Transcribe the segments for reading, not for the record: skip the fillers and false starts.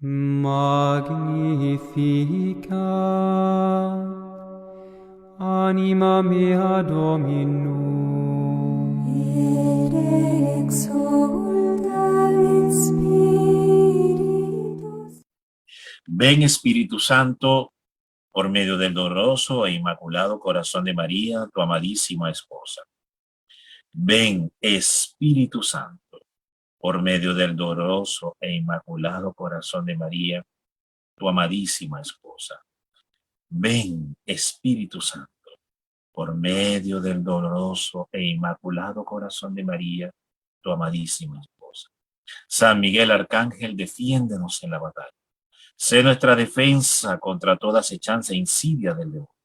Magnificat anima mea Dominum, et exulta in spiritus. Ven Espíritu Santo, por medio del doloroso e inmaculado corazón de María, tu amadísima esposa. Ven Espíritu Santo, por medio del doloroso e inmaculado corazón de María, tu amadísima esposa. Ven Espíritu Santo, por medio del doloroso e inmaculado corazón de María, tu amadísima esposa. San Miguel Arcángel, defiéndenos en la batalla. Sé nuestra defensa contra toda acechanza e insidia del demonio.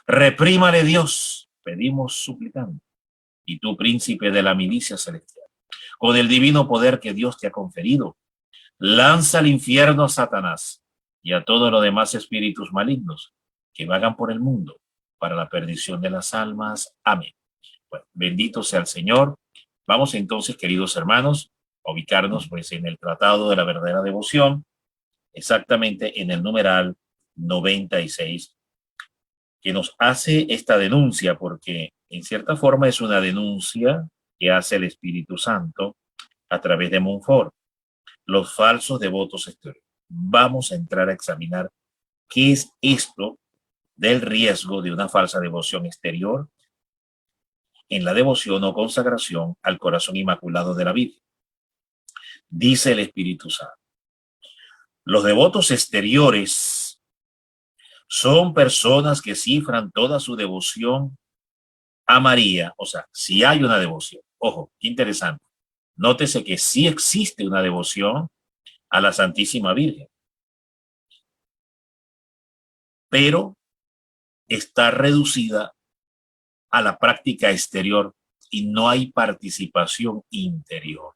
Reprímale Dios, pedimos suplicando, y tú, príncipe de la milicia celestial, con el divino poder que Dios te ha conferido, lanza al infierno a Satanás y a todos los demás espíritus malignos que vagan por el mundo para la perdición de las almas. Amén. Bueno, bendito sea el Señor. Vamos entonces, queridos hermanos, a ubicarnos pues en el Tratado de la Verdadera Devoción, exactamente en el numeral 96, que nos hace esta denuncia, porque en cierta forma es una denuncia que hace el Espíritu Santo a través de Montfort, los falsos devotos exteriores. Vamos a entrar a examinar qué es esto del riesgo de una falsa devoción exterior en la devoción o consagración al corazón inmaculado de la Virgen. Dice el Espíritu Santo: los devotos exteriores son personas que cifran toda su devoción a María. O sea, si hay una devoción, ojo, qué interesante, nótese que sí existe una devoción a la Santísima Virgen, pero está reducida a la práctica exterior y no hay participación interior.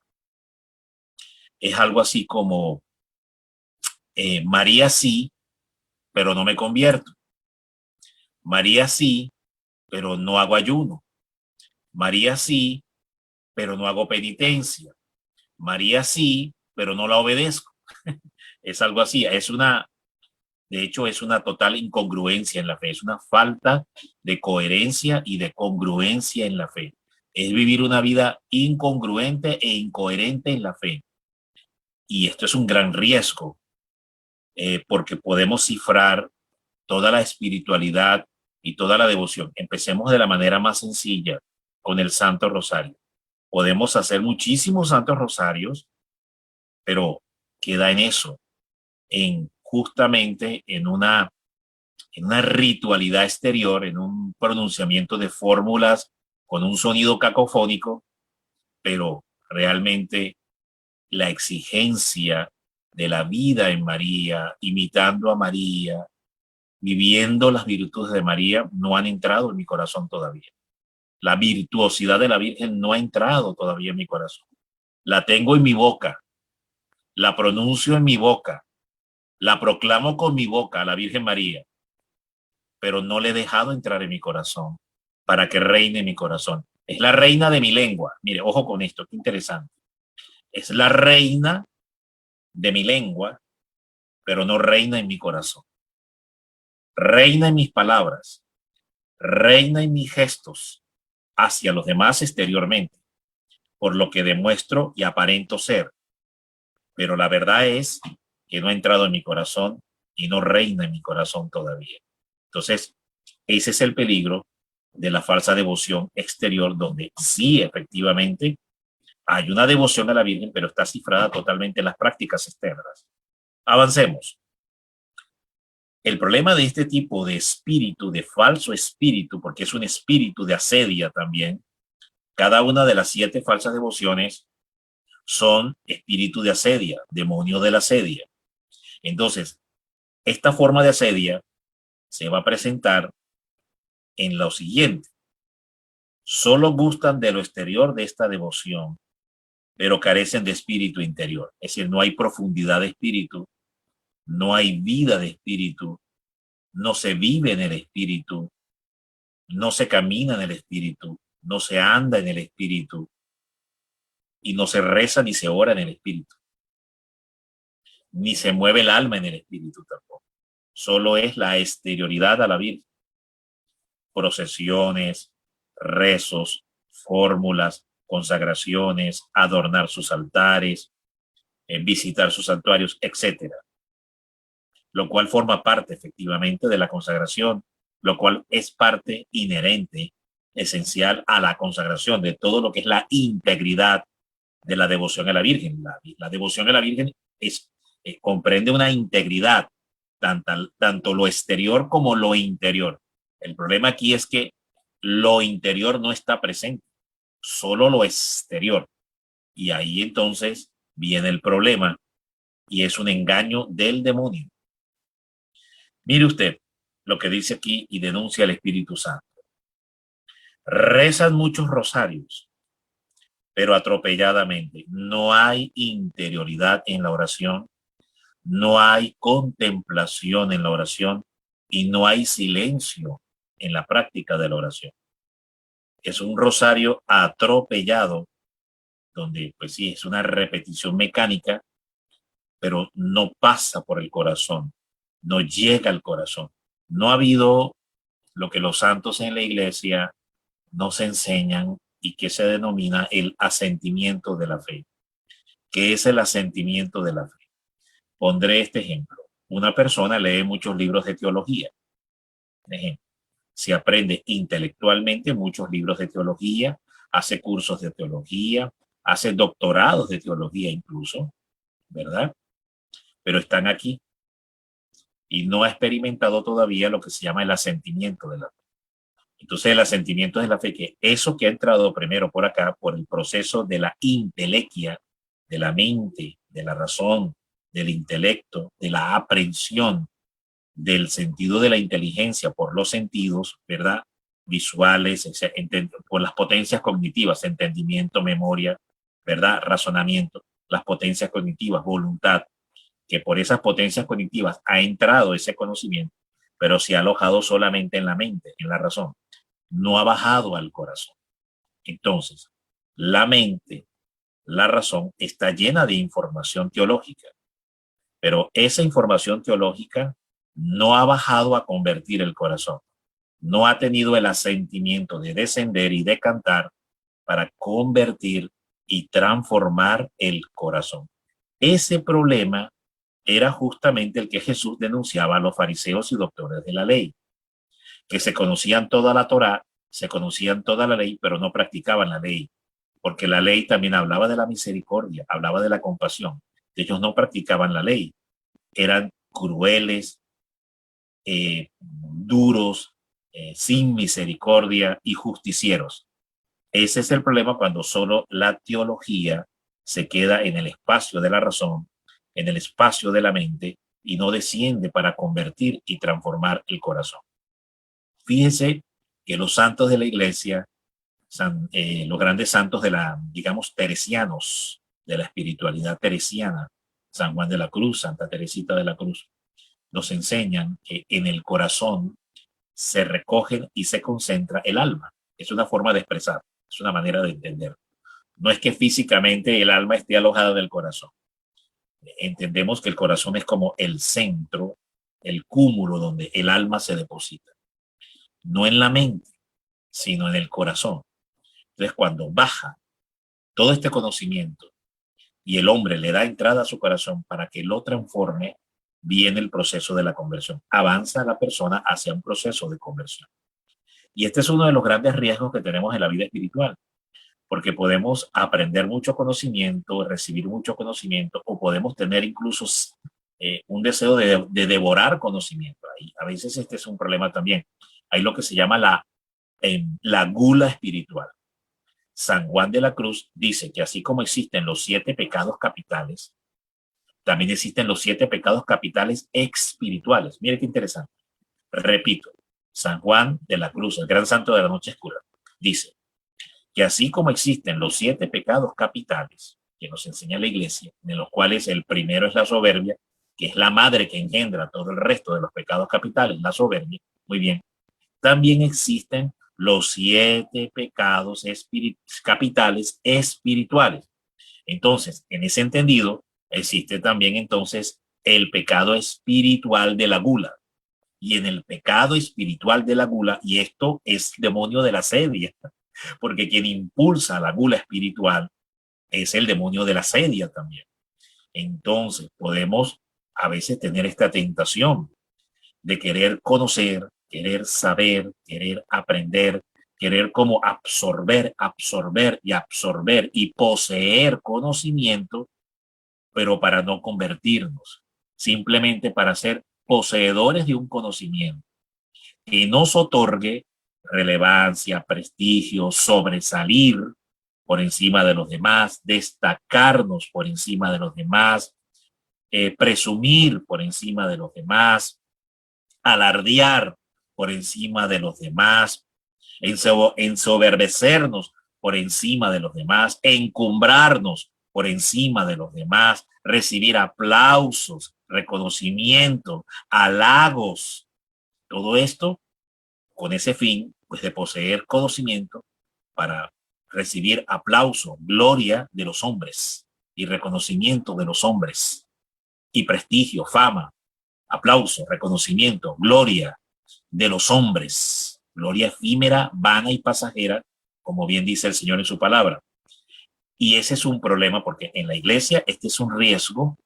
Es algo así como María sí, pero no me convierto. María sí, pero no hago ayuno. María sí, pero no hago penitencia. María sí, pero no la obedezco. Es algo así, de hecho es una total incongruencia en la fe, es una falta de coherencia y de congruencia en la fe. Es vivir una vida incongruente e incoherente en la fe. Y esto es un gran riesgo, porque podemos cifrar toda la espiritualidad y toda la devoción. Empecemos de la manera más sencilla, con el Santo Rosario. Podemos hacer muchísimos santos rosarios, pero queda en eso, en justamente en una ritualidad exterior, en un pronunciamiento de fórmulas con un sonido cacofónico, pero realmente la exigencia de la vida en María, imitando a María, viviendo las virtudes de María, no han entrado en mi corazón todavía. La virtuosidad de la Virgen no ha entrado todavía en mi corazón. La tengo en mi boca, la pronuncio en mi boca, la proclamo con mi boca a la Virgen María, pero no le he dejado entrar en mi corazón para que reine en mi corazón. Es la reina de mi lengua. Mire, ojo con esto, qué interesante. Es la reina de mi lengua, pero no reina en mi corazón. Reina en mis palabras, reina en mis gestos hacia los demás exteriormente, por lo que demuestro y aparento ser. Pero la verdad es que no ha entrado en mi corazón y no reina en mi corazón todavía. Entonces, ese es el peligro de la falsa devoción exterior, donde sí, efectivamente, hay una devoción a la Virgen, pero está cifrada totalmente en las prácticas externas. Avancemos. El problema de este tipo de espíritu, de falso espíritu, porque es un espíritu de asedia también, cada una de las 7 falsas devociones son espíritu de asedia, demonio de la asedia. Entonces, esta forma de asedia se va a presentar en lo siguiente: solo gustan de lo exterior de esta devoción, pero carecen de espíritu interior. Es decir, no hay profundidad de espíritu, no hay vida de espíritu, no se vive en el espíritu, no se camina en el espíritu, no se anda en el espíritu y no se reza ni se ora en el espíritu. ni se mueve el alma en el espíritu tampoco. Solo es la exterioridad a la Virgen. Procesiones, rezos, fórmulas, consagraciones, adornar sus altares, visitar sus santuarios, etcétera. Lo cual forma parte efectivamente de la consagración, lo cual es parte inherente, esencial a la consagración de todo lo que es la integridad de la devoción a la Virgen. La devoción a la Virgen comprende una integridad, tanto lo exterior como lo interior. El problema aquí es que lo interior no está presente, solo lo exterior. Y ahí entonces viene el problema y es un engaño del demonio. Mire usted lo que dice aquí y denuncia el Espíritu Santo. Rezan muchos rosarios, pero atropelladamente. No hay interioridad en la oración, no hay contemplación en la oración y no hay silencio en la práctica de la oración. Es un rosario atropellado, donde pues sí, es una repetición mecánica, pero no pasa por el corazón, no llega al corazón. No ha habido lo que los santos en la iglesia nos enseñan y que se denomina el asentimiento de la fe. ¿Qué es el asentimiento de la fe? Pondré este ejemplo. Una persona lee muchos libros de teología. Por ejemplo, se aprende intelectualmente muchos libros de teología, hace cursos de teología, hace doctorados de teología incluso, ¿verdad? Pero están aquí y no ha experimentado todavía lo que se llama el asentimiento de la fe. Entonces el asentimiento de la fe, que eso que ha entrado primero por acá, por el proceso de la intelequia, de la mente, de la razón, del intelecto, de la aprehensión, del sentido de la inteligencia por los sentidos, ¿verdad? Visuales, por las potencias cognitivas, entendimiento, memoria, ¿verdad? Razonamiento, las potencias cognitivas, voluntad, que por esas potencias cognitivas ha entrado ese conocimiento, pero se ha alojado solamente en la mente, en la razón, no ha bajado al corazón. Entonces, la mente, la razón, está llena de información teológica, pero esa información teológica no ha bajado a convertir el corazón, no ha tenido el asentimiento de descender y decantar para convertir y transformar el corazón. Ese problema era justamente el que Jesús denunciaba a los fariseos y doctores de la ley, que se conocían toda la Torá, se conocían toda la ley, pero no practicaban la ley, porque la ley también hablaba de la misericordia, hablaba de la compasión. Ellos no practicaban la ley, eran crueles, duros, sin misericordia y justicieros. Ese es el problema cuando solo la teología se queda en el espacio de la razón, en el espacio de la mente y no desciende para convertir y transformar el corazón. Fíjense que los santos de la iglesia, los grandes santos de la, digamos, teresianos, de la espiritualidad teresiana, San Juan de la Cruz, Santa Teresita de la Cruz, nos enseñan que en el corazón se recoge y se concentra el alma. Es una forma de expresar, es una manera de entender. No es que físicamente el alma esté alojada en el corazón. Entendemos que el corazón es como el centro, el cúmulo donde el alma se deposita. No en la mente, sino en el corazón. Entonces, cuando baja todo este conocimiento y el hombre le da entrada a su corazón para que lo transforme, viene el proceso de la conversión. Avanza la persona hacia un proceso de conversión. Y este es uno de los grandes riesgos que tenemos en la vida espiritual, porque podemos aprender mucho conocimiento, recibir mucho conocimiento, o podemos tener incluso un deseo de devorar conocimiento. A veces este es un problema también. Hay lo que se llama la gula espiritual. San Juan de la Cruz dice que así como existen los 7 pecados capitales, también existen los 7 pecados capitales espirituales. Mire qué interesante. Repito, San Juan de la Cruz, el gran santo de la noche oscura, dice que así como existen los 7 pecados capitales que nos enseña la iglesia, de los cuales el primero es la soberbia, que es la madre que engendra todo el resto de los pecados capitales, la soberbia, muy bien, también existen los 7 pecados capitales espirituales. Entonces, en ese entendido, existe también entonces el pecado espiritual de la gula. Y en el pecado espiritual de la gula, y esto es demonio de la sedia, porque quien impulsa la gula espiritual es el demonio de la sedia también. Entonces podemos a veces tener esta tentación de querer conocer, querer saber, querer aprender, querer como absorber y poseer conocimiento, pero para no convertirnos, simplemente para ser poseedores de un conocimiento que nos otorgue relevancia, prestigio, sobresalir por encima de los demás, destacarnos por encima de los demás, presumir por encima de los demás, alardear por encima de los demás, ensoberbecernos por encima de los demás, encumbrarnos por encima de los demás, recibir aplausos, reconocimiento, halagos, todo esto con ese fin, pues de poseer conocimiento para recibir aplauso, gloria de los hombres y reconocimiento de los hombres y prestigio, fama, aplauso, reconocimiento, gloria de los hombres, gloria efímera, vana y pasajera, como bien dice el Señor en su palabra. Y ese es un problema porque en la iglesia este es un riesgo,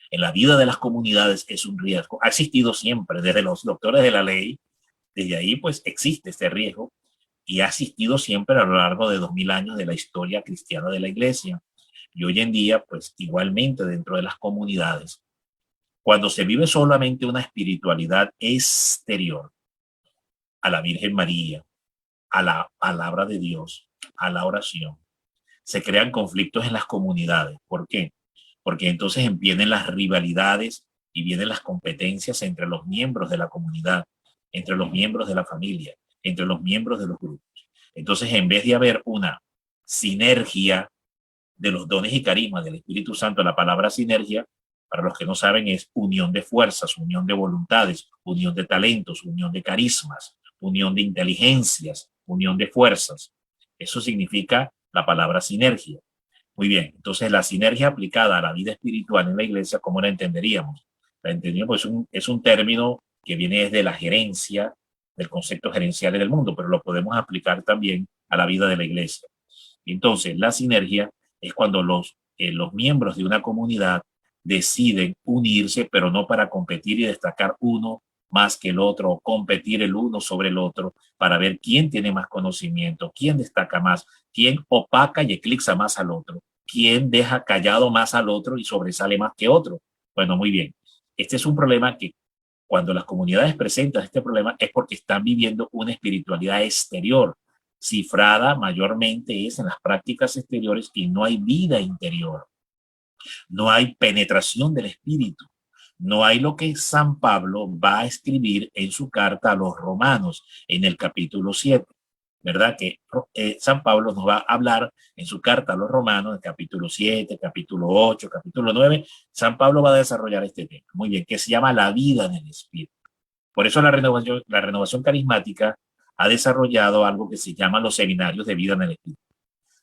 en la vida de las comunidades es un riesgo. Ha existido siempre, desde los doctores de la ley, desde ahí pues existe este riesgo y ha existido siempre a lo largo de 2000 años de la historia cristiana de la iglesia. Y hoy en día pues igualmente dentro de las comunidades, cuando se vive solamente una espiritualidad exterior a la Virgen María, a la palabra de Dios, a la oración, se crean conflictos en las comunidades. ¿Por qué? Porque entonces empiezan las rivalidades y vienen las competencias entre los miembros de la comunidad, entre los miembros de la familia, entre los miembros de los grupos. Entonces, en vez de haber una sinergia de los dones y carismas del Espíritu Santo, la palabra sinergia, para los que no saben, es unión de fuerzas, unión de voluntades, unión de talentos, unión de carismas, unión de inteligencias, unión de fuerzas. Eso significa la palabra sinergia. Muy bien, entonces la sinergia aplicada a la vida espiritual en la iglesia, ¿cómo la entenderíamos? La entenderíamos, es un término que viene desde la gerencia, del concepto gerencial del mundo, pero lo podemos aplicar también a la vida de la iglesia. Entonces, la sinergia es cuando los miembros de una comunidad deciden unirse, pero no para competir y destacar uno más que el otro, o competir el uno sobre el otro para ver quién tiene más conocimiento, quién destaca más, quién opaca y eclipsa más al otro, quién deja callado más al otro y sobresale más que otro. Bueno, muy bien. Este es un problema que cuando las comunidades presentan este problema es porque están viviendo una espiritualidad exterior, cifrada mayormente es en las prácticas exteriores y no hay vida interior. No hay penetración del espíritu. No hay lo que San Pablo va a escribir en su carta a los romanos en el capítulo 7, ¿verdad? Que San Pablo nos va a hablar en su carta a los romanos, en el capítulo 7, capítulo 8, capítulo 9. San Pablo va a desarrollar este tema, muy bien, que se llama la vida en el espíritu. Por eso la renovación carismática ha desarrollado algo que se llama los seminarios de vida en el espíritu.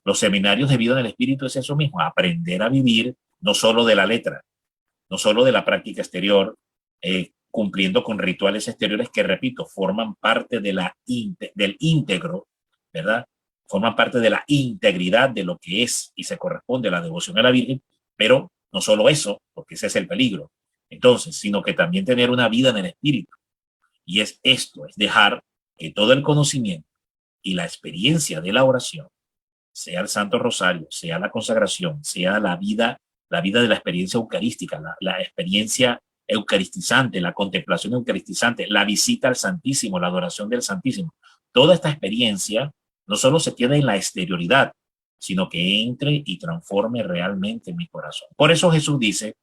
Los seminarios de vida en el espíritu es eso mismo, aprender a vivir no solo de la letra, no solo de la práctica exterior, cumpliendo con rituales exteriores que, repito, forman parte de del íntegro, ¿verdad? Forman parte de la integridad de lo que es y se corresponde a la devoción a la Virgen, pero no solo eso, porque ese es el peligro. Entonces, sino que también tener una vida en el espíritu. Y es esto, es dejar que todo el conocimiento y la experiencia de la oración, sea el Santo Rosario, sea la consagración, sea la vida de la experiencia eucarística, la experiencia eucaristizante, la contemplación eucaristizante, la visita al Santísimo, la adoración del Santísimo. Toda esta experiencia no solo se queda en la exterioridad, sino que entre y transforme realmente mi corazón. Por eso Jesús dice,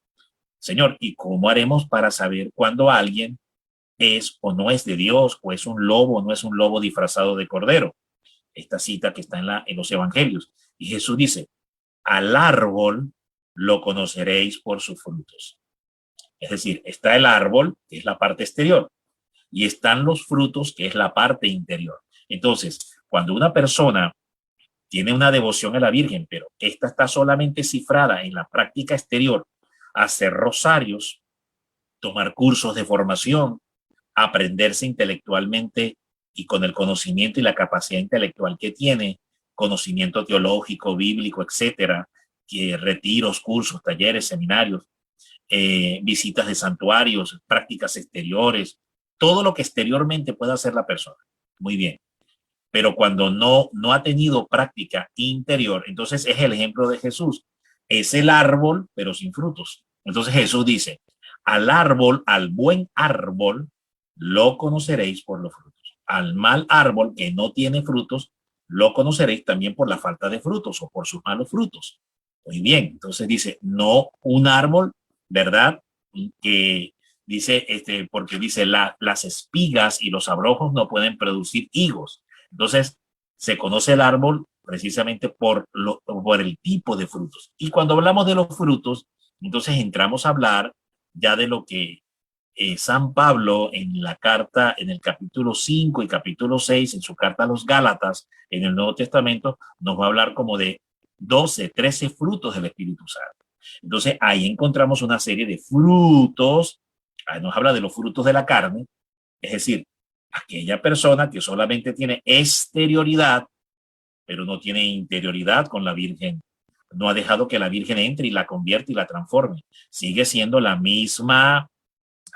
Señor, ¿y cómo haremos para saber cuándo alguien es o no es de Dios, o es un lobo o no es un lobo disfrazado de cordero? Esta cita que está en los evangelios. Y Jesús dice, al árbol lo conoceréis por sus frutos. Es decir, está el árbol, que es la parte exterior, y están los frutos, que es la parte interior. Entonces, cuando una persona tiene una devoción a la Virgen, pero esta está solamente cifrada en la práctica exterior, hacer rosarios, tomar cursos de formación, aprenderse intelectualmente y con el conocimiento y la capacidad intelectual que tiene, conocimiento teológico, bíblico, etcétera, que retiros, cursos, talleres, seminarios, visitas de santuarios, prácticas exteriores, todo lo que exteriormente pueda hacer la persona. Muy bien. Pero cuando no ha tenido práctica interior, entonces es el ejemplo de Jesús. Es el árbol, pero sin frutos. Entonces Jesús dice, al árbol, al buen árbol, lo conoceréis por los frutos. Al mal árbol que no tiene frutos, lo conoceréis también por la falta de frutos o por sus malos frutos. Muy bien, entonces dice, no un árbol, ¿verdad? Que dice, porque dice, las espigas y los abrojos no pueden producir higos. Entonces, se conoce el árbol precisamente por el tipo de frutos. Y cuando hablamos de los frutos, entonces entramos a hablar ya de lo que San Pablo en la carta, en el capítulo 5 y capítulo 6, en su carta a los Gálatas, en el Nuevo Testamento, nos va a hablar como de 12, 13 frutos del Espíritu Santo. Entonces, ahí encontramos una serie de frutos, ahí nos habla de los frutos de la carne, es decir, aquella persona que solamente tiene exterioridad, pero no tiene interioridad con la Virgen. No ha dejado que la Virgen entre y la convierta y la transforme. Sigue siendo la misma,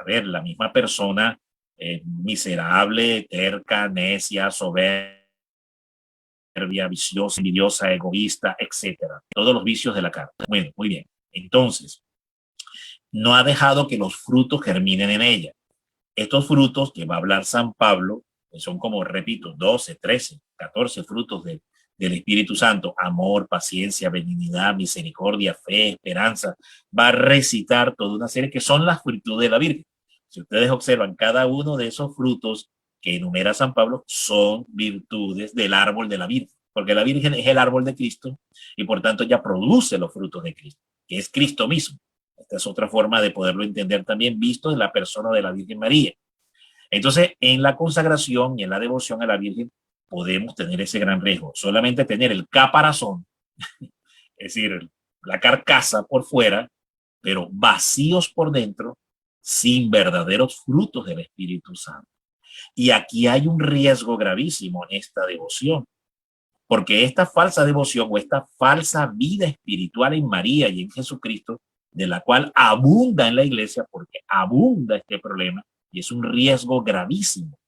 la misma persona miserable, terca, necia, soberbia, viciosa, envidiosa, egoísta, etcétera. Todos los vicios de la carne. Bueno, muy bien. Entonces, no ha dejado que los frutos germinen en ella. Estos frutos que va a hablar San Pablo, que son como, repito, 12, 13, 14 frutos del Espíritu Santo, amor, paciencia, benignidad, misericordia, fe, esperanza, va a recitar toda una serie que son las virtudes de la Virgen. Si ustedes observan, cada uno de esos frutos que enumera San Pablo son virtudes del árbol de la Virgen, porque la Virgen es el árbol de Cristo y por tanto ya produce los frutos de Cristo, que es Cristo mismo. Esta es otra forma de poderlo entender también visto en la persona de la Virgen María. Entonces, en la consagración y en la devoción a la Virgen podemos tener ese gran riesgo. Solamente tener el caparazón, es decir, la carcasa por fuera, pero vacíos por dentro, sin verdaderos frutos del Espíritu Santo. Y aquí hay un riesgo gravísimo en esta devoción, porque esta falsa devoción o esta falsa vida espiritual en María y en Jesucristo, de la cual abunda en la iglesia, porque abunda este problema, y es un riesgo gravísimo.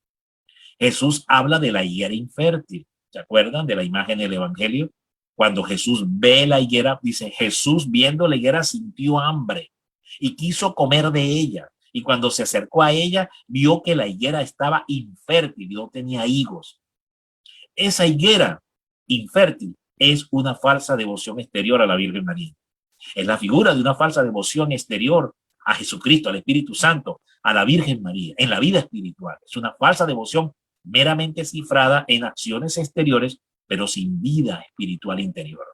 Jesús habla de la higuera infértil. ¿Se acuerdan de la imagen del Evangelio? Cuando Jesús ve la higuera, dice, Jesús viendo la higuera sintió hambre y quiso comer de ella. Y cuando se acercó a ella, vio que la higuera estaba infértil y no tenía higos. Esa higuera infértil es una falsa devoción exterior a la Virgen María. Es la figura de una falsa devoción exterior a Jesucristo, al Espíritu Santo, a la Virgen María, en la vida espiritual. Es una falsa devoción meramente cifrada en acciones exteriores, pero sin vida espiritual interior.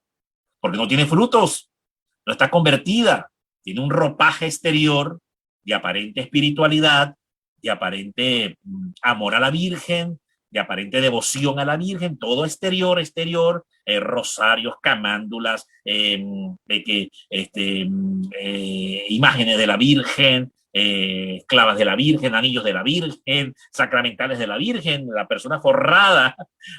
Porque no tiene frutos, no está convertida, tiene un ropaje exterior de aparente espiritualidad, de aparente amor a la Virgen, de aparente devoción a la Virgen, todo exterior, rosarios, camándulas, imágenes de la Virgen, esclavas de la Virgen, anillos de la Virgen, sacramentales de la Virgen, la persona forrada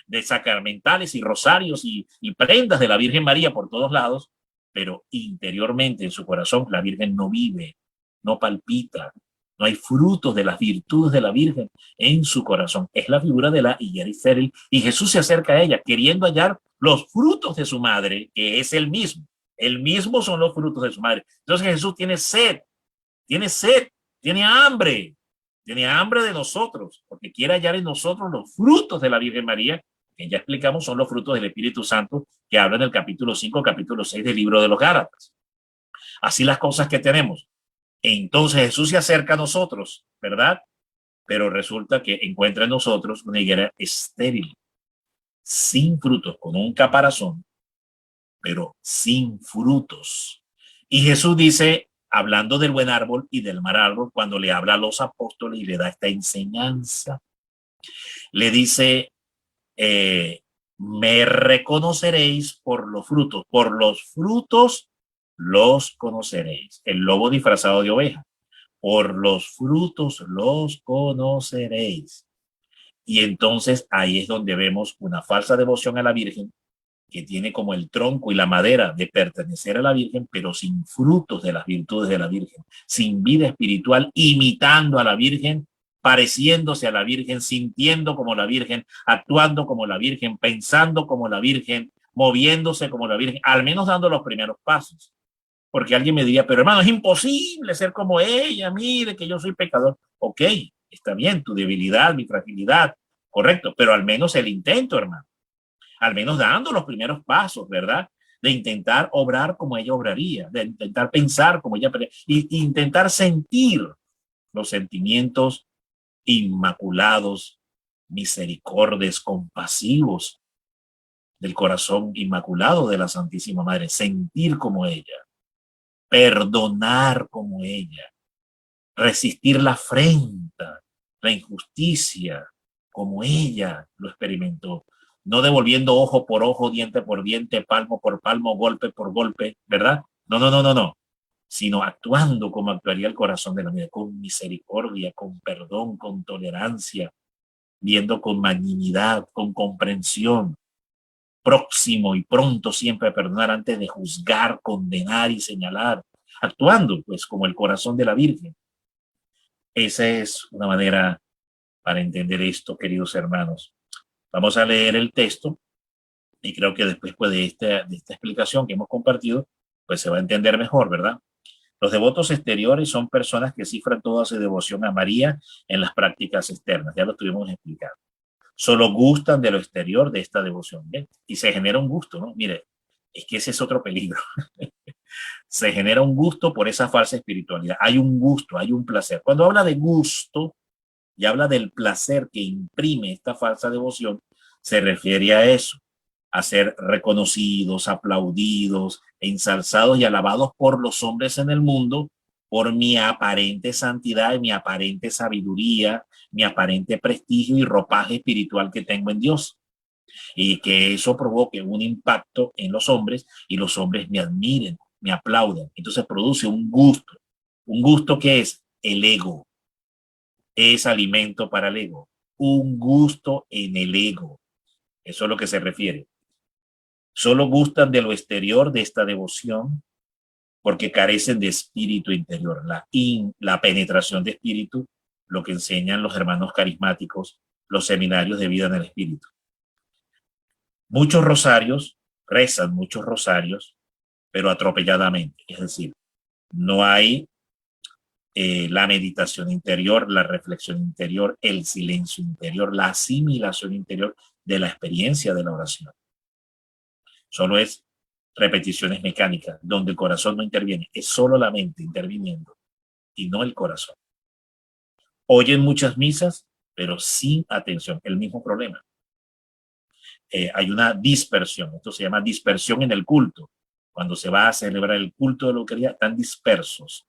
de sacramentales y rosarios y prendas de la Virgen María por todos lados, pero interiormente en su corazón la Virgen no vive, no palpita, no hay frutos de las virtudes de la Virgen en su corazón. Es la figura de la higuera estéril y Jesús se acerca a ella queriendo hallar los frutos de su madre, que es el mismo. El mismo son los frutos de su madre. Entonces Jesús tiene sed, tiene hambre de nosotros, porque quiere hallar en nosotros los frutos de la Virgen María, que ya explicamos son los frutos del Espíritu Santo, que habla en el capítulo 5, capítulo 6 del libro de los Gálatas. Así las cosas que tenemos. Entonces Jesús se acerca a nosotros, ¿verdad? Pero resulta que encuentra en nosotros una higuera estéril, sin frutos, con un caparazón, pero sin frutos. Y Jesús dice, hablando del buen árbol y del mal árbol, cuando le habla a los apóstoles y le da esta enseñanza, le dice, me reconoceréis por los frutos los conoceréis. El lobo disfrazado de oveja. Por los frutos los conoceréis. Y entonces ahí es donde vemos una falsa devoción a la Virgen, que tiene como el tronco y la madera de pertenecer a la Virgen, pero sin frutos de las virtudes de la Virgen, sin vida espiritual, imitando a la Virgen, pareciéndose a la Virgen, sintiendo como la Virgen, actuando como la Virgen, pensando como la Virgen, moviéndose como la Virgen, al menos dando los primeros pasos. Porque alguien me diría, pero hermano, es imposible ser como ella, mire que yo soy pecador. Ok, está bien, tu debilidad, mi fragilidad, correcto, pero al menos el intento, hermano, al menos dando los primeros pasos, ¿verdad? De intentar obrar como ella obraría, de intentar pensar como ella, y intentar sentir los sentimientos inmaculados, misericordes, compasivos del corazón inmaculado de la Santísima Madre, sentir como ella, perdonar como ella, resistir la afrenta, la injusticia, como ella lo experimentó, no devolviendo ojo por ojo, diente por diente, palmo por palmo, golpe por golpe, ¿verdad? No, no, no, no, no, sino actuando como actuaría el corazón de la vida, con misericordia, con perdón, con tolerancia, viendo con magnanimidad, con comprensión, próximo y pronto siempre a perdonar antes de juzgar, condenar y señalar, actuando pues como el corazón de la Virgen. Esa es una manera para entender esto, queridos hermanos. Vamos a leer el texto y creo que después pues, de esta explicación que hemos compartido, pues se va a entender mejor, ¿verdad? Los devotos exteriores son personas que cifran toda su devoción a María en las prácticas externas, ya lo estuvimos explicando. Solo gustan de lo exterior de esta devoción, ¿bien? Y se genera un gusto, ¿no? Mire, es que ese es otro peligro. Se genera un gusto por esa falsa espiritualidad. Hay un gusto, hay un placer. Cuando habla de gusto, y habla del placer que imprime esta falsa devoción, se refiere a eso, a ser reconocidos, aplaudidos, ensalzados y alabados por los hombres en el mundo por mi aparente santidad y mi aparente sabiduría, mi aparente prestigio y ropaje espiritual que tengo en Dios. Y que eso provoque un impacto en los hombres y los hombres me admiren, me aplaudan. Entonces produce un gusto que es el ego, es alimento para el ego, un gusto en el ego. Eso es lo que se refiere. Solo gustan de lo exterior de esta devoción porque carecen de espíritu interior, la penetración de espíritu, lo que enseñan los hermanos carismáticos, los seminarios de vida en el espíritu. Muchos rosarios, rezan muchos rosarios, pero atropelladamente, es decir, no hay la meditación interior, la reflexión interior, el silencio interior, la asimilación interior de la experiencia de la oración. Solo es repeticiones mecánicas, donde el corazón no interviene, es solo la mente interviniendo y no el corazón. Oyen muchas misas, pero sin atención, el mismo problema. Hay una dispersión, esto se llama dispersión en el culto. Cuando se va a celebrar el culto de la Eucaristía, están dispersos,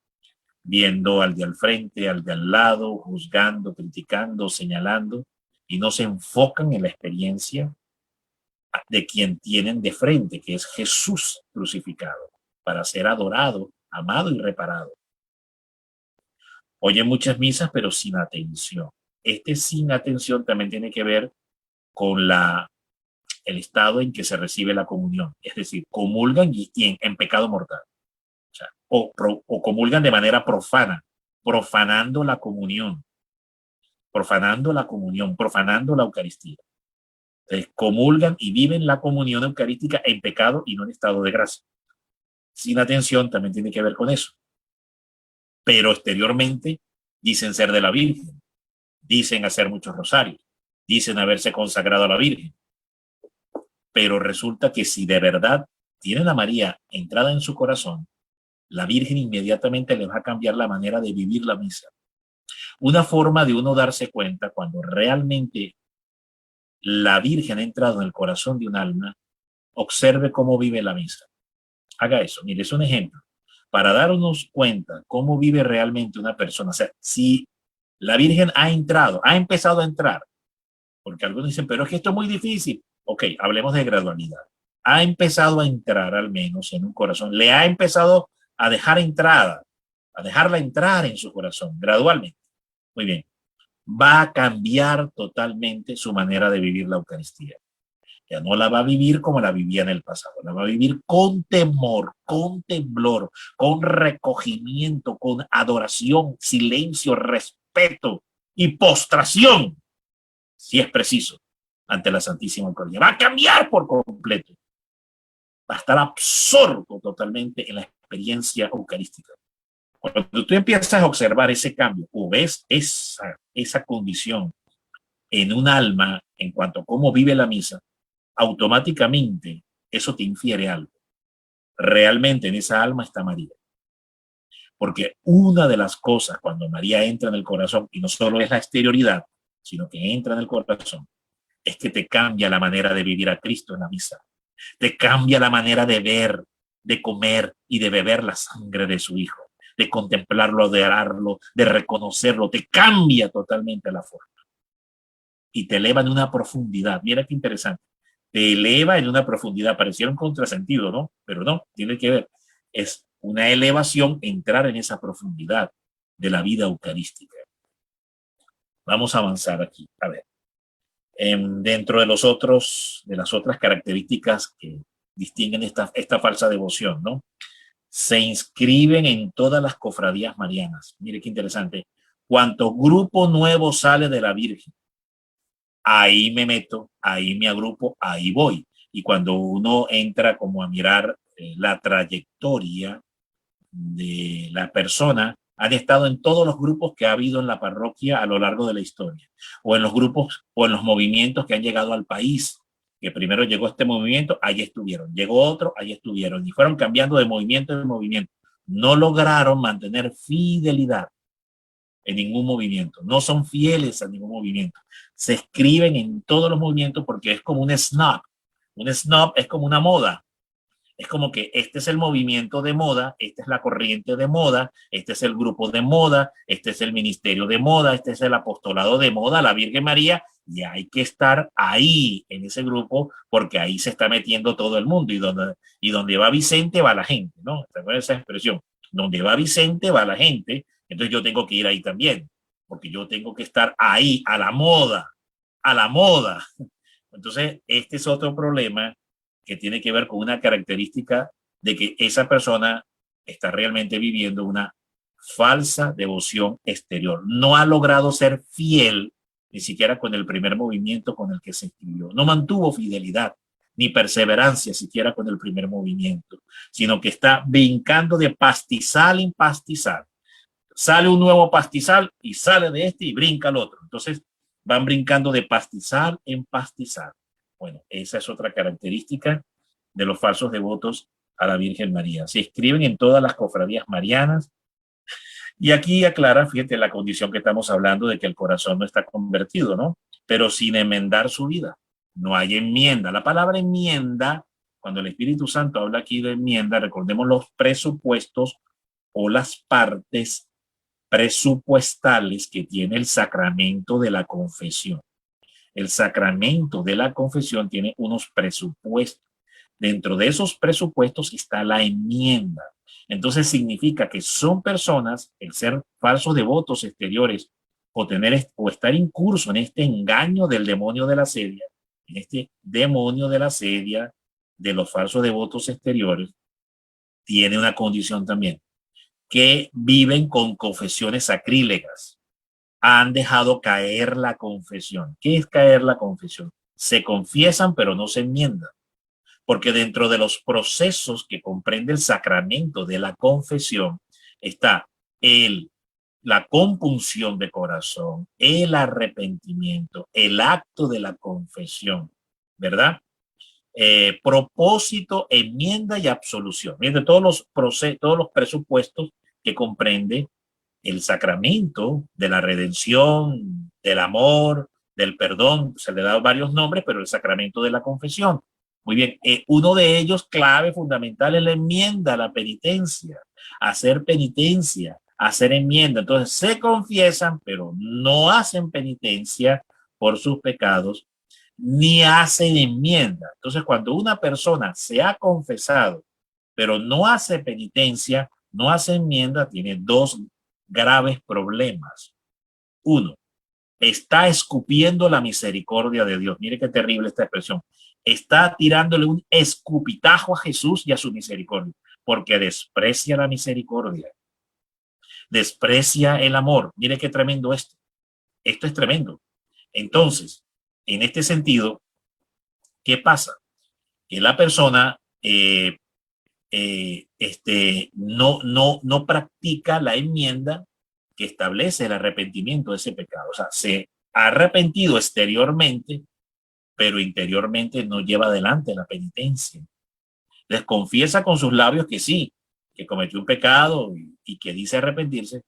viendo al de al frente, al de al lado, juzgando, criticando, señalando, y no se enfocan en la experiencia de quien tienen de frente, que es Jesús crucificado, para ser adorado, amado y reparado. Oye muchas misas, pero sin atención. Este sin atención también tiene que ver con el estado en que se recibe la comunión, es decir, comulgan y en pecado mortal. O sea, o comulgan de manera profana, profanando la comunión, profanando la Eucaristía. Entonces, comulgan y viven la comunión eucarística en pecado y no en estado de gracia. Sin atención también tiene que ver con eso. Pero exteriormente dicen ser de la Virgen, dicen hacer muchos rosarios, dicen haberse consagrado a la Virgen. Pero resulta que si de verdad tienen a María entrada en su corazón, la Virgen inmediatamente les va a cambiar la manera de vivir la misa. Una forma de uno darse cuenta cuando realmente la Virgen ha entrado en el corazón de un alma, observe cómo vive la misa. Haga eso. Mire, es un ejemplo. Para darnos cuenta cómo vive realmente una persona. O sea, si la Virgen ha entrado, ha empezado a entrar, porque algunos dicen, pero es que esto es muy difícil. Ok, hablemos de gradualidad. Ha empezado a entrar al menos en un corazón, le ha empezado a dejar entrada a dejarla entrar en su corazón gradualmente. Muy bien. Va a cambiar totalmente su manera de vivir la Eucaristía. Ya no la va a vivir como la vivía en el pasado, la va a vivir con temor, con temblor, con recogimiento, con adoración, silencio, respeto y postración, si es preciso, ante la Santísima Eucaristía. Va a cambiar por completo. Va a estar absorto totalmente en la experiencia eucarística. Cuando tú empiezas a observar ese cambio o ves esa condición en un alma en cuanto a cómo vive la misa, automáticamente eso te infiere algo. Realmente en esa alma está María. Porque una de las cosas cuando María entra en el corazón, y no solo es la exterioridad, sino que entra en el corazón, es que te cambia la manera de vivir a Cristo en la misa. Te cambia la manera de ver, de comer y de beber la sangre de su Hijo, de contemplarlo, de orarlo, de reconocerlo. Te cambia totalmente la forma y te eleva en una profundidad. Mira qué interesante. Te eleva en una profundidad. Pareciera un contrasentido, ¿no? Pero no, tiene que ver. Es una elevación entrar en esa profundidad de la vida eucarística. Vamos a avanzar aquí. A ver. Dentro de las otras características que distinguen esta falsa devoción, ¿no? Se inscriben en todas las cofradías marianas. Mire qué interesante. Cuanto grupo nuevo sale de la Virgen, ahí me meto, ahí me agrupo, ahí voy. Y cuando uno entra como a mirar la trayectoria de la persona, han estado en todos los grupos que ha habido en la parroquia a lo largo de la historia, o en los grupos o en los movimientos que han llegado al país, que primero llegó este movimiento, ahí estuvieron, llegó otro, ahí estuvieron, y fueron cambiando de movimiento en movimiento. No lograron mantener fidelidad en ningún movimiento, no son fieles a ningún movimiento, se escriben en todos los movimientos porque es como un snob. Un snob es como una moda. Es como que este es el movimiento de moda, esta es la corriente de moda, este es el grupo de moda, este es el ministerio de moda, este es el apostolado de moda, la Virgen María, y hay que estar ahí en ese grupo porque ahí se está metiendo todo el mundo y donde va Vicente va la gente, ¿no? ¿Te acuerdas esa expresión? Donde va Vicente va la gente, entonces yo tengo que ir ahí también, porque yo tengo que estar ahí a la moda, a la moda. Entonces, este es otro problema que tiene que ver con una característica de que esa persona está realmente viviendo una falsa devoción exterior. No ha logrado ser fiel ni siquiera con el primer movimiento con el que se escribió. No mantuvo fidelidad ni perseverancia siquiera con el primer movimiento, sino que está brincando de pastizal en pastizal. Sale un nuevo pastizal y sale de este y brinca al otro. Entonces van brincando de pastizal en pastizal. Bueno, esa es otra característica de los falsos devotos a la Virgen María. Se inscriben en todas las cofradías marianas. Y aquí aclara, fíjate, la condición que estamos hablando de que el corazón no está convertido, ¿no? Pero sin enmendar su vida. No hay enmienda. La palabra enmienda, cuando el Espíritu Santo habla aquí de enmienda, recordemos los presupuestos o las partes presupuestales que tiene el sacramento de la confesión. El sacramento de la confesión tiene unos presupuestos. Dentro de esos presupuestos está la enmienda. Entonces significa que son personas, el ser falsos devotos exteriores o estar incurso en este engaño del demonio de la sedia, en este demonio de la sedia de los falsos devotos exteriores, tiene una condición también, que viven con confesiones sacrílegas. Han dejado caer la confesión. ¿Qué es caer la confesión? Se confiesan pero no se enmiendan. Porque dentro de los procesos que comprende el sacramento de la confesión está la compunción de corazón, el arrepentimiento, el acto de la confesión, ¿verdad? Propósito, enmienda y absolución. Miren, todos los presupuestos que comprende el sacramento de la redención, del amor, del perdón, se le da varios nombres, pero el sacramento de la confesión. Muy bien, uno de ellos clave, fundamental, es la enmienda, la penitencia, hacer penitencia, hacer enmienda. Entonces se confiesan, pero no hacen penitencia por sus pecados, ni hacen enmienda. Entonces cuando una persona se ha confesado, pero no hace penitencia, no hace enmienda tiene dos graves problemas. Uno, está escupiendo la misericordia de Dios. Mire qué terrible esta expresión. Está tirándole un escupitajo a Jesús y a su misericordia, porque desprecia la misericordia, desprecia el amor. Mire qué tremendo esto. Esto es tremendo. Entonces, en este sentido, ¿qué pasa? Que la persona no practica la enmienda que establece el arrepentimiento de ese pecado. O sea, se ha arrepentido exteriormente, pero interiormente no lleva adelante la penitencia. Les confiesa con sus labios que sí, que cometió un pecado y que dice arrepentirse,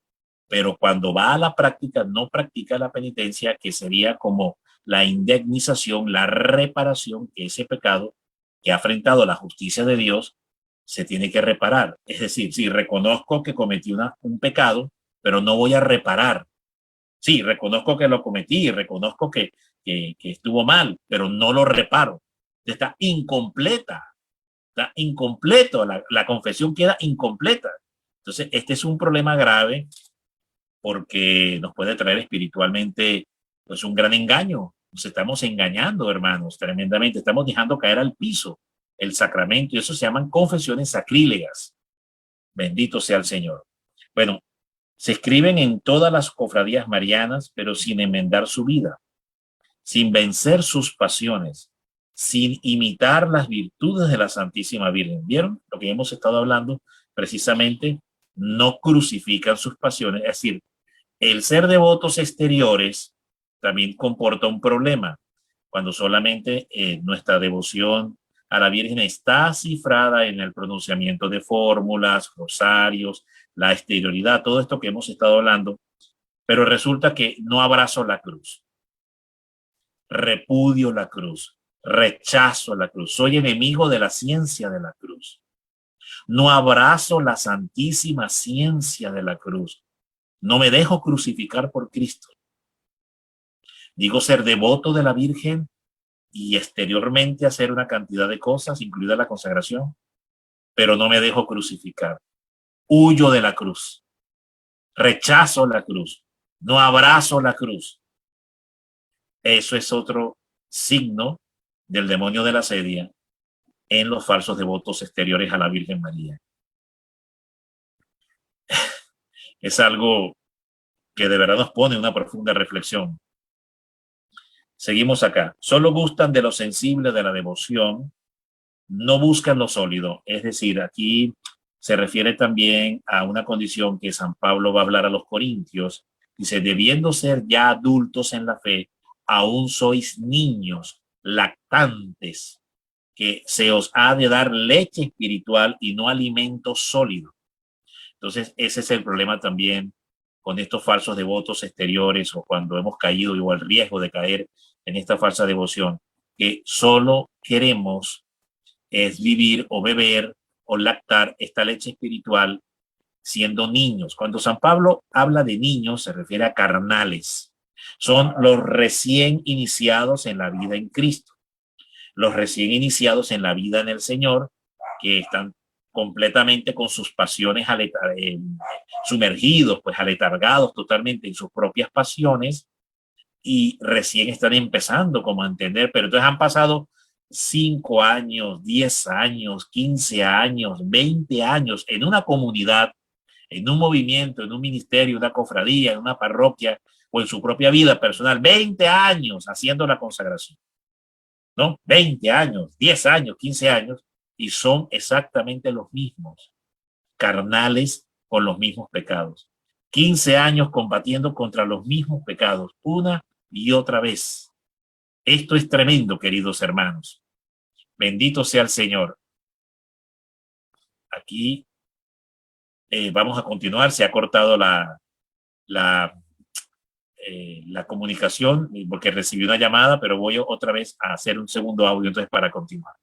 pero cuando va a la práctica no practica la penitencia, que sería como la indemnización, la reparación que ese pecado que ha afrentado la justicia de Dios se tiene que reparar. Es decir, si reconozco que cometí un pecado, pero no voy a reparar. Sí, reconozco que lo cometí, reconozco que estuvo mal, pero no lo reparo. Está incompleta, está incompleto, la confesión queda incompleta. Entonces, este es un problema grave porque nos puede traer espiritualmente pues un gran engaño. Nos estamos engañando, hermanos, tremendamente. Estamos dejando caer al piso el sacramento y eso se llaman confesiones sacrílegas. Bendito sea el Señor. Bueno, se escriben en todas las cofradías marianas, pero sin enmendar su vida, sin vencer sus pasiones, sin imitar las virtudes de la Santísima Virgen. ¿Vieron lo que hemos estado hablando? Precisamente no crucifican sus pasiones, es decir, el ser devotos exteriores también comporta un problema cuando solamente nuestra devoción a la Virgen está cifrada en el pronunciamiento de fórmulas, rosarios, la exterioridad, todo esto que hemos estado hablando, pero resulta que no abrazo la cruz, repudio la cruz, rechazo la cruz, soy enemigo de la ciencia de la cruz, no abrazo la santísima ciencia de la cruz, no me dejo crucificar por Cristo. Digo ser devoto de la Virgen y exteriormente hacer una cantidad de cosas, incluida la consagración, pero no me dejo crucificar. Huyo de la cruz, rechazo la cruz, no abrazo la cruz. Eso es otro signo del demonio de la sedia en los falsos devotos exteriores a la Virgen María. Es algo que de verdad nos pone una profunda reflexión. Seguimos acá. Solo gustan de lo sensible de la devoción, no buscan lo sólido. Es decir, aquí se refiere también a una condición que San Pablo va a hablar a los corintios. Dice, debiendo ser ya adultos en la fe, aún sois niños, lactantes, que se os ha de dar leche espiritual y no alimento sólido. Entonces, ese es el problema también con estos falsos devotos exteriores o cuando hemos caído o el riesgo de caer en esta falsa devoción, que solo queremos es vivir o beber o lactar esta leche espiritual siendo niños. Cuando San Pablo habla de niños, se refiere a carnales. Son los recién iniciados en la vida en Cristo, los recién iniciados en la vida en el Señor, que están completamente con sus pasiones sumergidos, pues aletargados totalmente en sus propias pasiones y recién están empezando como a entender, pero entonces han pasado 5 años, 10 años, 15 años, 20 años en una comunidad, en un movimiento, en un ministerio, una cofradía, en una parroquia o en su propia vida personal, 20 años haciendo la consagración, ¿no? 20 años, 10 años, 15 años y son exactamente los mismos, carnales con los mismos pecados. 15 años combatiendo contra los mismos pecados, una y otra vez. Esto es tremendo, queridos hermanos. Bendito sea el Señor. Aquí vamos a continuar. Se ha cortado la comunicación porque recibí una llamada, pero voy otra vez a hacer un segundo audio entonces para continuar.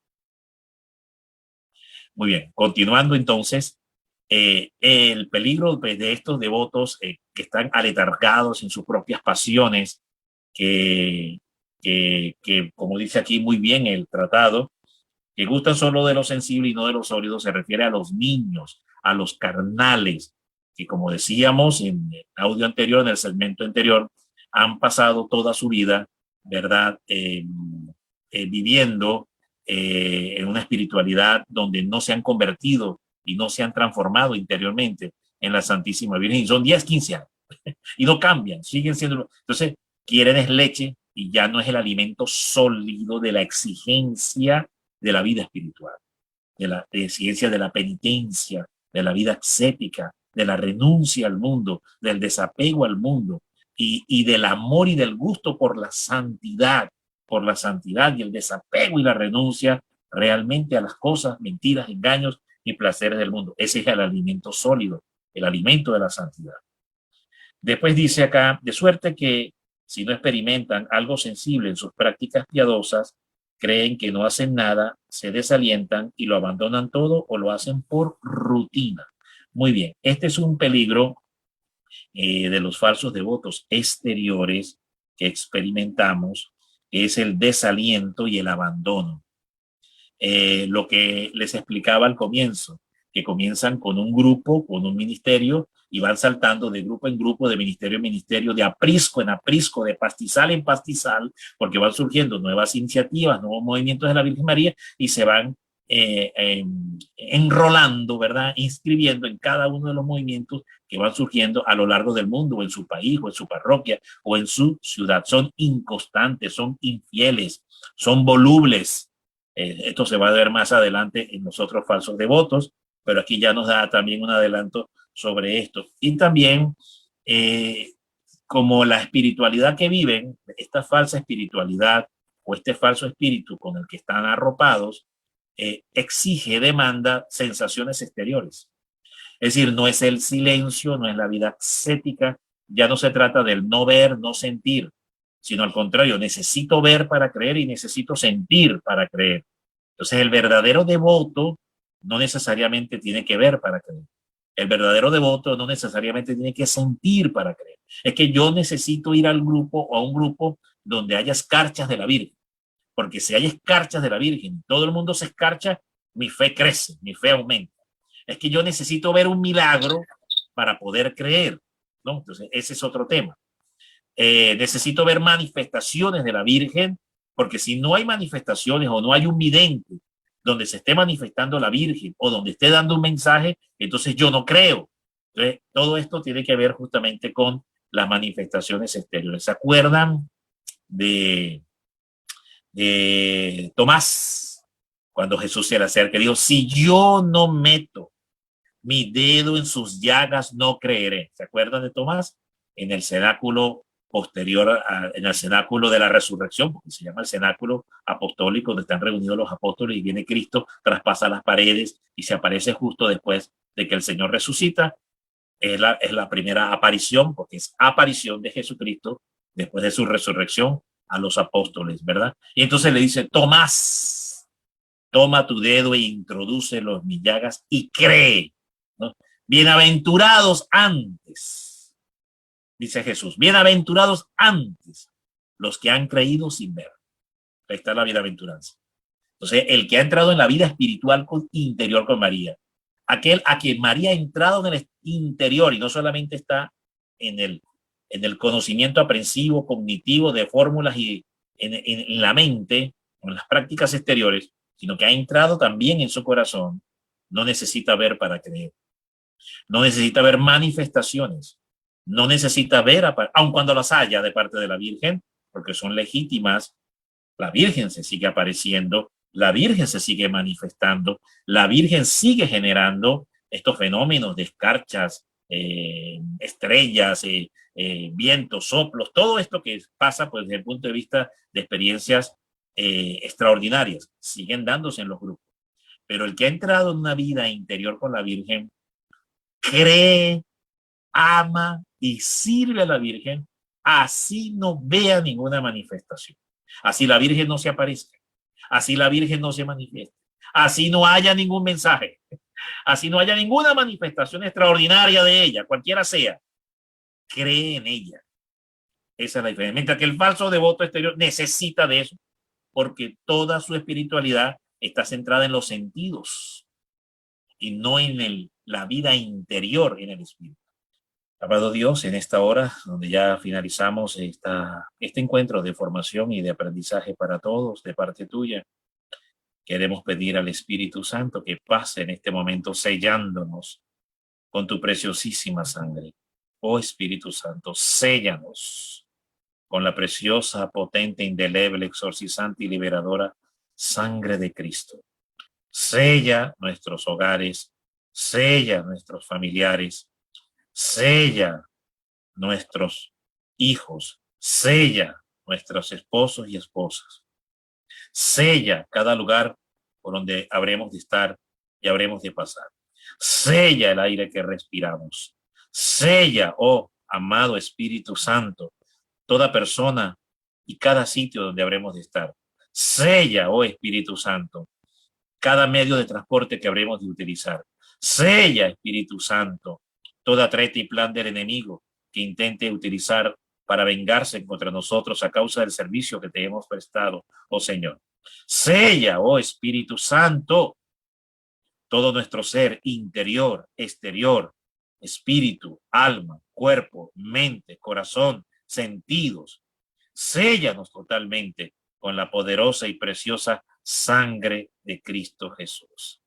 Muy bien, continuando entonces, el peligro de estos devotos que están aletargados en sus propias pasiones, que como dice aquí muy bien el tratado, que gustan solo de lo sensible y no de lo sólido, se refiere a los niños, a los carnales, que como decíamos en el audio anterior, en el segmento anterior, han pasado toda su vida, ¿verdad? Viviendo en una espiritualidad donde no se han convertido y no se han transformado interiormente en la Santísima Virgen. Y son 10, 15 años y no cambian, siguen siendo. Entonces, quieren es leche y ya no es el alimento sólido de la exigencia de la vida espiritual, de la exigencia de la penitencia, de la vida ascética, de la renuncia al mundo, del desapego al mundo y del amor y del gusto por la santidad y el desapego y la renuncia realmente a las cosas, mentiras, engaños y placeres del mundo. Ese es el alimento sólido, el alimento de la santidad. Después dice acá, de suerte que si no experimentan algo sensible en sus prácticas piadosas, creen que no hacen nada, se desalientan y lo abandonan todo o lo hacen por rutina. Muy bien, este es un peligro de los falsos devotos exteriores que experimentamos, es el desaliento y el abandono. Lo que les explicaba al comienzo, que comienzan con un grupo, con un ministerio, y van saltando de grupo en grupo, de ministerio en ministerio, de aprisco en aprisco, de pastizal en pastizal, porque van surgiendo nuevas iniciativas, nuevos movimientos de la Virgen María, y se van enrolando, ¿verdad? Inscribiendo en cada uno de los movimientos que van surgiendo a lo largo del mundo, o en su país, o en su parroquia, o en su ciudad. Son inconstantes, son infieles, son volubles. Esto se va a ver más adelante en los otros falsos devotos, pero aquí ya nos da también un adelanto sobre esto. Y también, como la espiritualidad que viven, esta falsa espiritualidad o este falso espíritu con el que están arropados, exige, demanda sensaciones exteriores. Es decir, no es el silencio, no es la vida ascética, ya no se trata del no ver, no sentir, sino al contrario, necesito ver para creer y necesito sentir para creer. Entonces, el verdadero devoto no necesariamente tiene que ver para creer. El verdadero devoto no necesariamente tiene que sentir para creer. Es que yo necesito ir al grupo o a un grupo donde haya escarchas de la Virgen. Porque si hay escarchas de la Virgen, todo el mundo se escarcha, mi fe crece, mi fe aumenta. Es que yo necesito ver un milagro para poder creer, ¿no? Entonces, ese es otro tema. Necesito ver manifestaciones de la Virgen, porque si no hay manifestaciones o no hay un vidente donde se esté manifestando la Virgen o donde esté dando un mensaje, entonces yo no creo. Entonces, todo esto tiene que ver justamente con las manifestaciones exteriores. ¿Se acuerdan de Tomás? Cuando Jesús se le acerca, dijo, si yo no meto mi dedo en sus llagas, no creeré. ¿Se acuerdan de Tomás? En el cenáculo posterior, en el cenáculo de la resurrección, porque se llama el cenáculo apostólico, donde están reunidos los apóstoles y viene Cristo, traspasa las paredes y se aparece justo después de que el Señor resucita. Es la primera aparición, porque es aparición de Jesucristo después de su resurrección a los apóstoles, ¿verdad? Y entonces le dice, Tomás, toma tu dedo e introduce los mis llagas y cree, ¿no? Bienaventurados antes, dice Jesús, bienaventurados antes los que han creído sin ver. Ahí está la bienaventuranza. Entonces, el que ha entrado en la vida espiritual interior con María, aquel a quien María ha entrado en el interior y no solamente está en el conocimiento aprensivo, cognitivo de fórmulas y en la mente, en las prácticas exteriores, sino que ha entrado también en su corazón, no necesita ver para creer. No necesita ver manifestaciones. No necesita ver, aun cuando las haya de parte de la Virgen, porque son legítimas, la Virgen se sigue apareciendo, la Virgen se sigue manifestando, la Virgen sigue generando estos fenómenos de escarchas, estrellas, vientos, soplos, todo esto que pasa pues, desde el punto de vista de experiencias extraordinarias, siguen dándose en los grupos. Pero el que ha entrado en una vida interior con la Virgen, cree, ama y sirve a la Virgen, así no vea ninguna manifestación. Así la Virgen no se aparezca, así la Virgen no se manifieste, así no haya ningún mensaje, así no haya ninguna manifestación extraordinaria de ella, cualquiera sea, cree en ella. Esa es la diferencia. Mientras que el falso devoto exterior necesita de eso, porque toda su espiritualidad está centrada en los sentidos. y no en la vida interior en el espíritu. Amado Dios, en esta hora donde ya finalizamos este encuentro de formación y de aprendizaje para todos de parte tuya, queremos pedir al Espíritu Santo que pase en este momento sellándonos con tu preciosísima sangre. Oh Espíritu Santo, séllanos con la preciosa, potente, indeleble, exorcizante y liberadora sangre de Cristo. Sella nuestros hogares, sella nuestros familiares, sella nuestros hijos, sella nuestros esposos y esposas, sella cada lugar por donde habremos de estar y habremos de pasar. Sella el aire que respiramos. Sella, oh amado Espíritu Santo, toda persona y cada sitio donde habremos de estar. Sella, oh Espíritu Santo, cada medio de transporte que habremos de utilizar. Sella, Espíritu Santo, toda treta y plan del enemigo que intente utilizar para vengarse contra nosotros a causa del servicio que te hemos prestado, oh Señor. Sella, oh Espíritu Santo, todo nuestro ser interior, exterior, espíritu, alma, cuerpo, mente, corazón, sentidos. Séllanos totalmente con la poderosa y preciosa sangre de Cristo Jesús.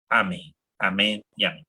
Amén, amén y amén.